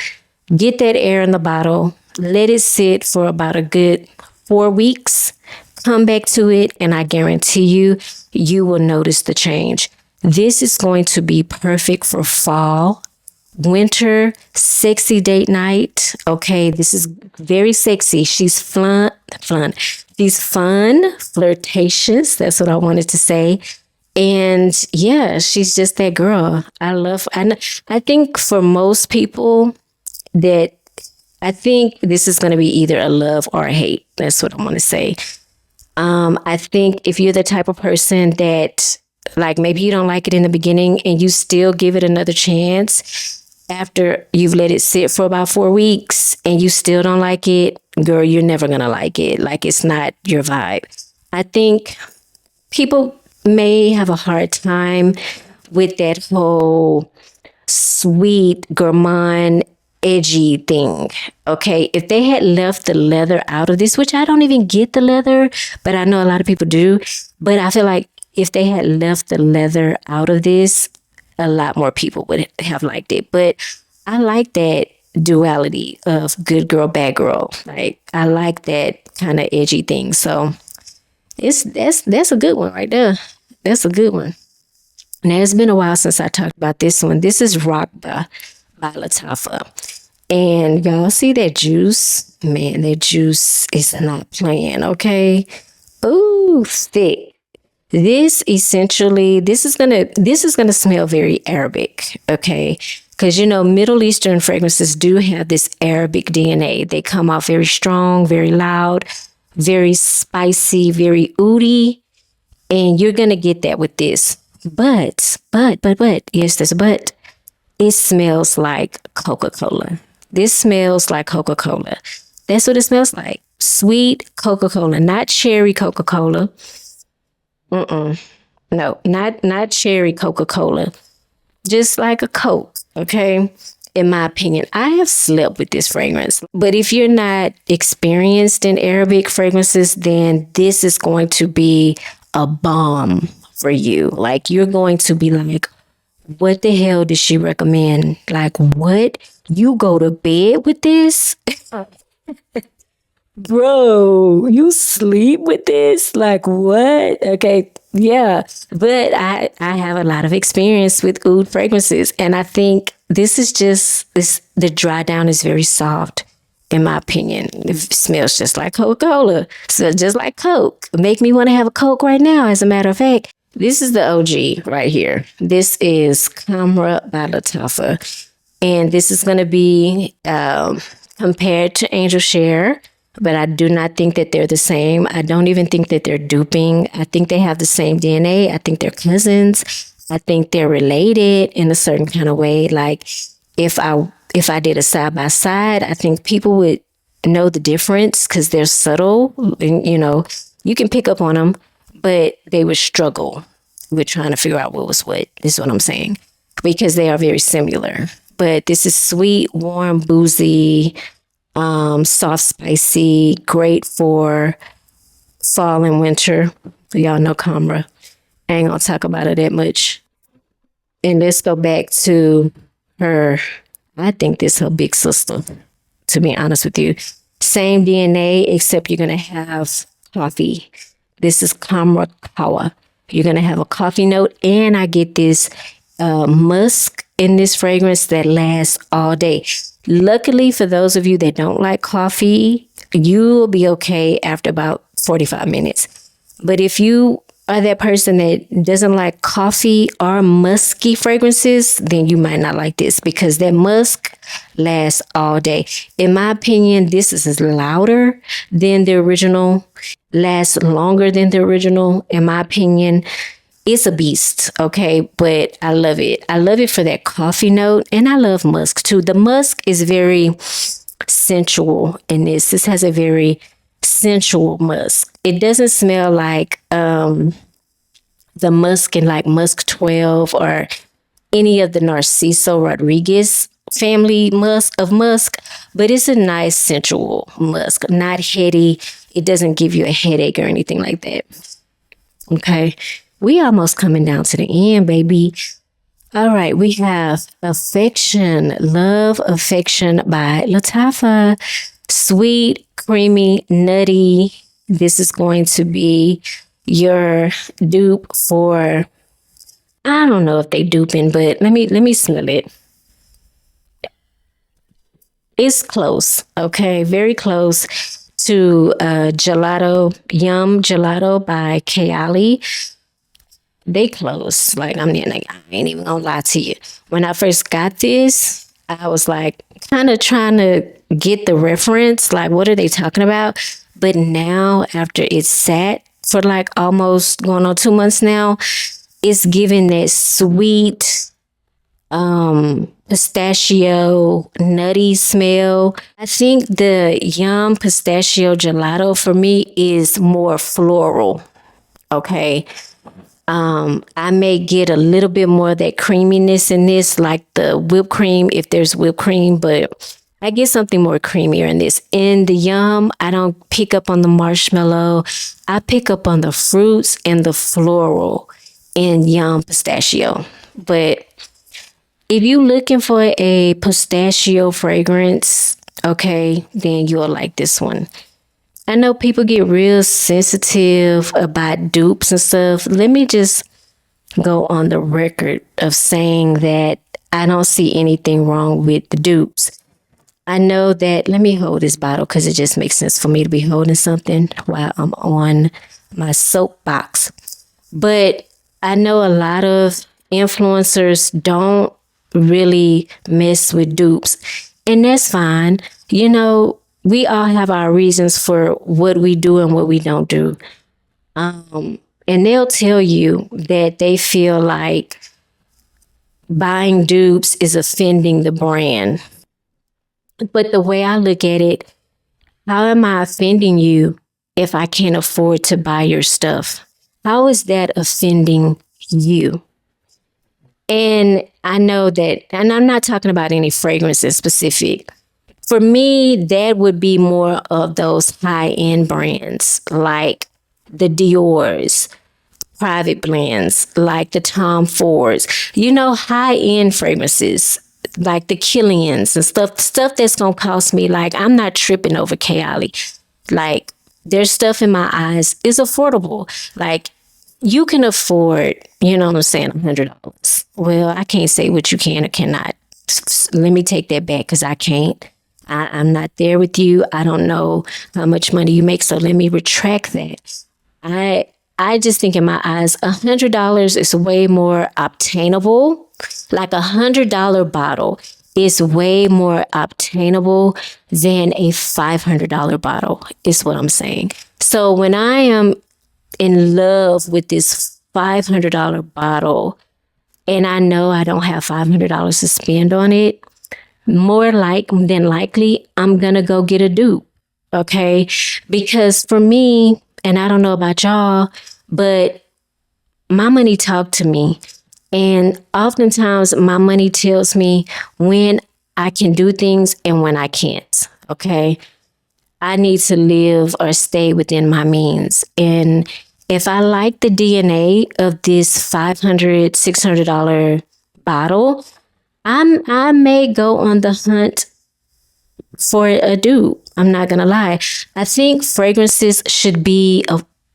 Get that air in the bottle. Let it sit for about a good 4 weeks. Come back to it and I guarantee you, you will notice the change. This is going to be perfect for fall, winter, sexy date night. Okay, this is very sexy. She's fun. She's fun, flirtatious. That's what I wanted to say. And yeah, she's just that girl. I think for most people that I think this is going to be either a love or a hate. That's what I want to say. I think if you're the type of person that like maybe you don't like it in the beginning and you still give it another chance after you've let it sit for about 4 weeks and you still don't like it, girl, you're never going to like it. Like it's not your vibe. I think people may have a hard time with that whole sweet, gourmand, edgy thing. Okay, if they had left the leather out of this, which I don't even get the leather, but I know a lot of people do. But I feel like if they had left the leather out of this, a lot more people would have liked it. But I like that duality of good girl, bad girl. Like I like that kind of edgy thing. So that's a good one right there. That's a good one. Now it's been a while since I talked about this one. This is Rock by Lattafa. And y'all see that juice? Man, that juice is not playing, okay? Ooh, thick. This essentially, this is gonna smell very Arabic, okay? Because you know, Middle Eastern fragrances do have this Arabic DNA. They come off very strong, very loud, very spicy, very oody, and you're gonna get that with this. But, yes, there's a but. It smells like Coca-Cola. This smells like Coca-Cola. That's what it smells like. Sweet Coca-Cola, not cherry Coca-Cola. No, not cherry Coca-Cola. Just like a Coke, okay? In my opinion, I have slept with this fragrance. But if you're not experienced in Arabic fragrances, then this is going to be a bomb for you. Like you're going to be like, what the hell did she recommend? Like, what? You go to bed with this? Bro, you sleep with this? Like, what? Okay, yeah. But I have a lot of experience with oud fragrances, and I think this is just this. The dry down is very soft, in my opinion. It smells just like Coca-Cola, so just like Coke. Make me want to have a Coke right now. As a matter of fact, this is the OG right here. This is Kamra by Lattafa, and this is going to be compared to Angel Share. But I do not think that they're the same. I don't even think that they're duping. I think they have the same DNA. I think they're cousins. I think they're related in a certain kind of way. Like if I did a side by side, I think people would know the difference because they're subtle. And, you know, you can pick up on them, but they would struggle with trying to figure out what was what. This is what I'm saying. Because they are very similar. But this is sweet, warm, boozy, soft, spicy, great for fall and winter. Y'all know Kamra. I ain't gonna talk about it that much. And let's go back to her. I think this is her big sister, to be honest with you. Same DNA, except you're gonna have coffee. This is Kamra Kawa. You're gonna have a coffee note, and I get this musk in this fragrance that lasts all day. Luckily, for those of you that don't like coffee, you will be okay after about 45 minutes. But if you are that person that doesn't like coffee or musky fragrances, then you might not like this because that musk lasts all day. In my opinion, this is louder than the original, lasts longer than the original. In my opinion, it's a beast, okay? But I love it. I love it for that coffee note, and I love musk too. The musk is very sensual in this. This has a very sensual musk. It doesn't smell like the musk in like Musk 12 or any of the Narciso Rodriguez family musk, but it's a nice sensual musk, not heady. It doesn't give you a headache or anything like that. Okay. We almost coming down to the end, baby. All right, we have Affection, Love Affection by Lattafa. Sweet, creamy, nutty. This is going to be your dupe for, I don't know if they duping, but let me smell it. It's close, okay? Very close to Gelato, Yum Gelato by Kayali. They close. Like, I ain't even gonna lie to you. When I first got this, I was like kind of trying to get the reference. Like, what are they talking about? But now, after it's sat for like almost going on 2 months now, it's giving that sweet, pistachio, nutty smell. I think the Yum Pistachio Gelato for me is more floral. Okay. I may get a little bit more of that creaminess in this, like the whipped cream, if there's whipped cream, but I get something more creamier in this. In the Yum, I don't pick up on the marshmallow. I pick up on the fruits and the floral in Yum Pistachio. But if you're looking for a pistachio fragrance, okay, then you'll like this one. I know people get real sensitive about dupes and stuff. Let me just go on the record of saying that I don't see anything wrong with the dupes. I know that, let me hold this bottle because it just makes sense for me to be holding something while I'm on my soapbox. But I know a lot of influencers don't really mess with dupes, and that's fine. You know, we all have our reasons for what we do and what we don't do. And they'll tell you that they feel like buying dupes is offending the brand. But the way I look at it, how am I offending you if I can't afford to buy your stuff? How is that offending you? And I know that, and I'm not talking about any fragrance in specific. For me, that would be more of those high-end brands like the Dior's, private blends like the Tom Fords, you know, high-end fragrances like the Killians and stuff that's gonna cost me. Like, I'm not tripping over Kayali. Like, there's stuff in my eyes is affordable. Like, you can afford, you know what I'm saying, $100. Well, I can't say what you can or cannot. Let me take that back because I can't. I'm not there with you. I don't know how much money you make, so let me retract that. I just think in my eyes, $100 is way more obtainable. Like $100 bottle is way more obtainable than a $500 bottle, is what I'm saying. So when I am in love with this $500 bottle and I know I don't have $500 to spend on it, more than likely, I'm going to go get a dupe. Okay. Because for me, and I don't know about y'all, but my money talked to me. And oftentimes my money tells me when I can do things and when I can't. Okay. I need to live or stay within my means. And if I like the DNA of this $500, $600 bottle, I may go on the hunt for a dupe. I'm not going to lie. I think fragrances should be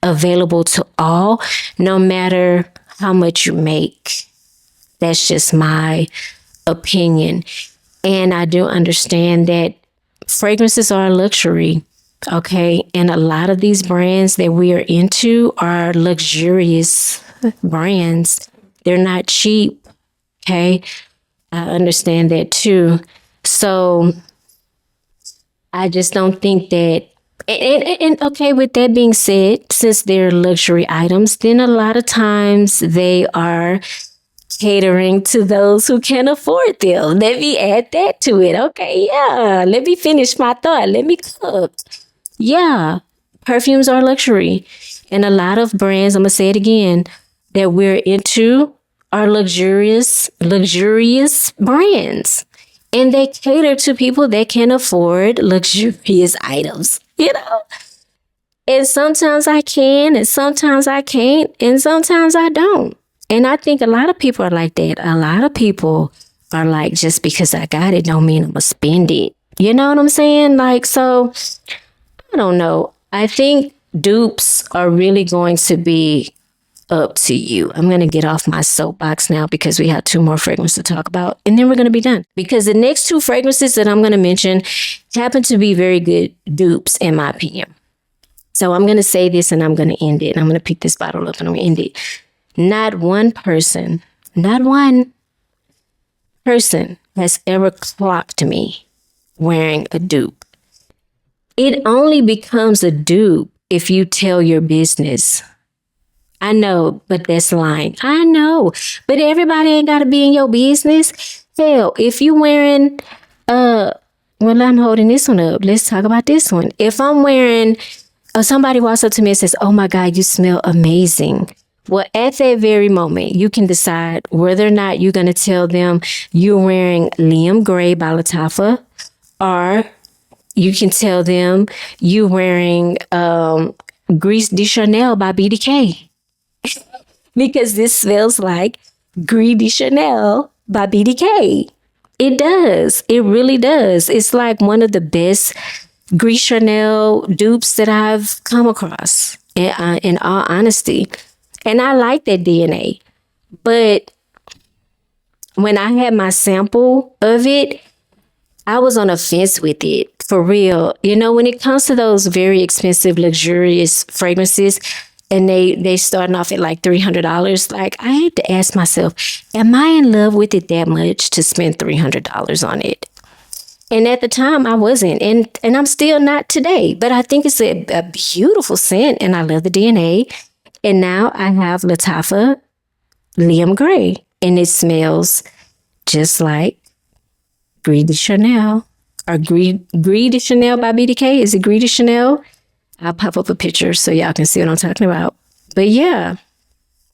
available to all, no matter how much you make. That's just my opinion. And I do understand that fragrances are a luxury. Okay. And a lot of these brands that we are into are luxurious brands. They're not cheap. Okay. I understand that too. So I just don't think that, and okay, with that being said, since they're luxury items, then a lot of times they are catering to those who can afford them. Let me add that to it. Okay, yeah. Let me finish my thought. Let me cook. Yeah, perfumes are luxury. And a lot of brands, I'm going to say it again, that we're into are luxurious brands. And they cater to people that can afford luxurious items, you know? And sometimes I can, and sometimes I can't, and sometimes I don't. And I think a lot of people are like that. A lot of people are like, just because I got it don't mean I'm going to spend it. You know what I'm saying? Like, so, I don't know. I think dupes are really going to be up to you. I'm going to get off my soapbox now because we have two more fragrances to talk about, and then we're going to be done. Because the next two fragrances that I'm going to mention happen to be very good dupes, in my opinion. So I'm going to say this and I'm going to end it. I'm going to pick this bottle up and I'm going to end it. Not one person has ever clocked me wearing a dupe. It only becomes a dupe if you tell your business. I know, but that's lying. I know, but everybody ain't got to be in your business. Hell, if you wearing, well, I'm holding this one up. Let's talk about this one. If I'm wearing, somebody walks up to me and says, "Oh my God, you smell amazing." Well, at that very moment, you can decide whether or not you're going to tell them you're wearing Liam Gray by Lattafa, or you can tell them you're wearing Gris de Chanel by BDK, because this smells like Gris de Chanel by BDK. It does. It really does. It's like one of the best Gris Chanel dupes that I've come across, in all honesty. And I like that DNA. But when I had my sample of it, I was on a fence with it, for real. You know, when it comes to those very expensive, luxurious fragrances, and they starting off at like $300, like, I had to ask myself, am I in love with it that much to spend $300 on it? And at the time, I wasn't, and I'm still not today. But I think it's a beautiful scent, and I love the DNA. And now I have Lattafa Liam Gray, and it smells just like Gris de Chanel, or Gris de Chanel by BDK. Is it Gris de Chanel? I'll pop up a picture so y'all can see what I'm talking about. But yeah,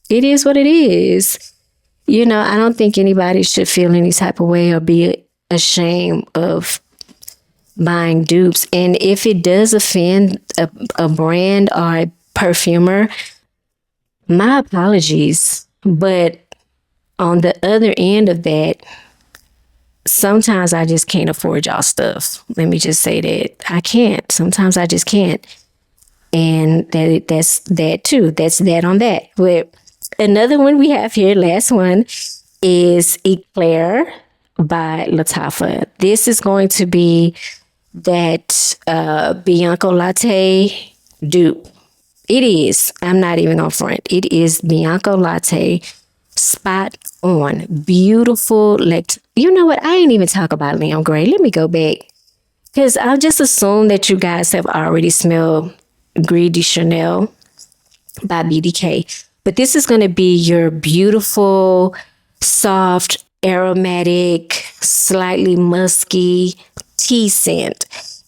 it is what it is. You know, I don't think anybody should feel any type of way or be ashamed of buying dupes. And if it does offend a brand or a perfumer, my apologies. But on the other end of that, sometimes I just can't afford y'all stuff. Let me just say that. I can't. Sometimes I just can't. And that's that too. That's that on that. But another one we have here, last one, is Eclair by Lattafa. This is going to be that Bianco Latte dupe. It is. I'm not even on front. It is Bianco Latte, spot on. Beautiful. Like, you know what? I ain't even talk about Liam Gray. Let me go back, because I'll just assume that you guys have already smelled Gris de Chanel by BDK. But this is going to be your beautiful, soft, aromatic, slightly musky tea scent.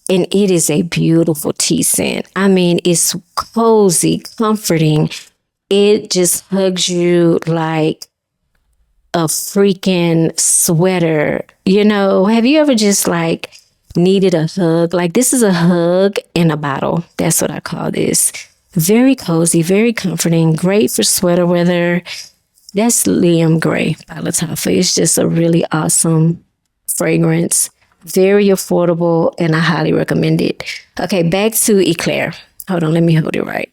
And it is a beautiful tea scent. I mean, it's cozy, comforting. It just hugs you like a freaking sweater. You know, have you ever just like needed a hug? Like, this is a hug in a bottle. That's what I call this. Very cozy, very comforting, great for sweater weather. That's Liam Gray by Lattafa. It's just a really awesome fragrance. Very affordable, and I highly recommend it. Okay, back to Eclair. Hold on, let me hold it right.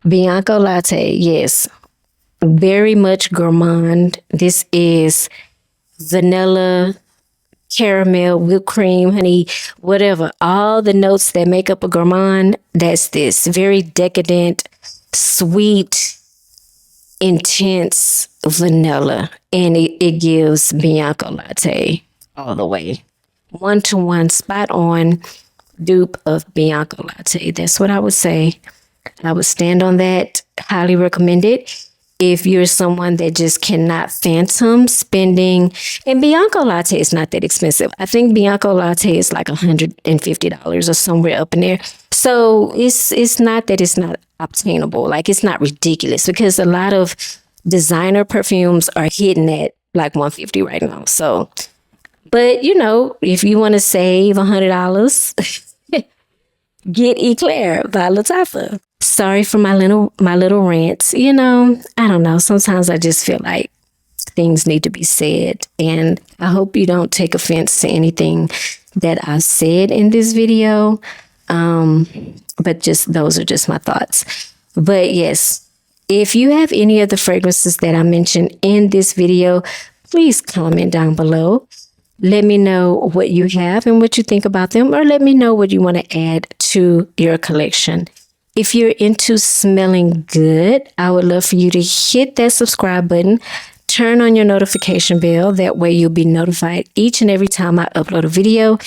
Bianco Latte, yes. Very much gourmand. This is vanilla, caramel, whipped cream, honey, whatever. All the notes that make up a gourmand, that's this. Very decadent, sweet, intense vanilla. And it gives Bianco Latte all the way. 1-to-1, spot on dupe of Bianco Latte. That's what I would say. I would stand on that. Highly recommend it. If you're someone that just cannot phantom spending, and Bianco Latte is not that expensive. I think Bianco Latte is like $150 or somewhere up in there. So it's not that it's not obtainable. Like, it's not ridiculous, because a lot of designer perfumes are hitting at like $150 right now. So, but you know, if you want to save $100, get Eclair by Lattafa. Sorry for my little rants. You know, I don't know. Sometimes I just feel like things need to be said, and I hope you don't take offense to anything that I've said in this video. But just those are just my thoughts. But yes, if you have any of the fragrances that I mentioned in this video, please comment down below. Let me know what you have and what you think about them, or let me know what you want to add to your collection. If you're into smelling good, I would love for you to hit that subscribe button, turn on your notification bell. That way you'll be notified each and every time I upload a video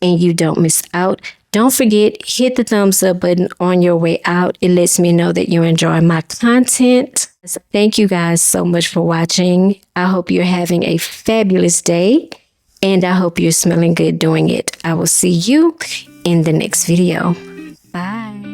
and you don't miss out. Don't forget, hit the thumbs up button on your way out. It lets me know that you're enjoying my content. Thank you guys so much for watching. I hope you're having a fabulous day, and I hope you're smelling good doing it. I will see you in the next video. Bye.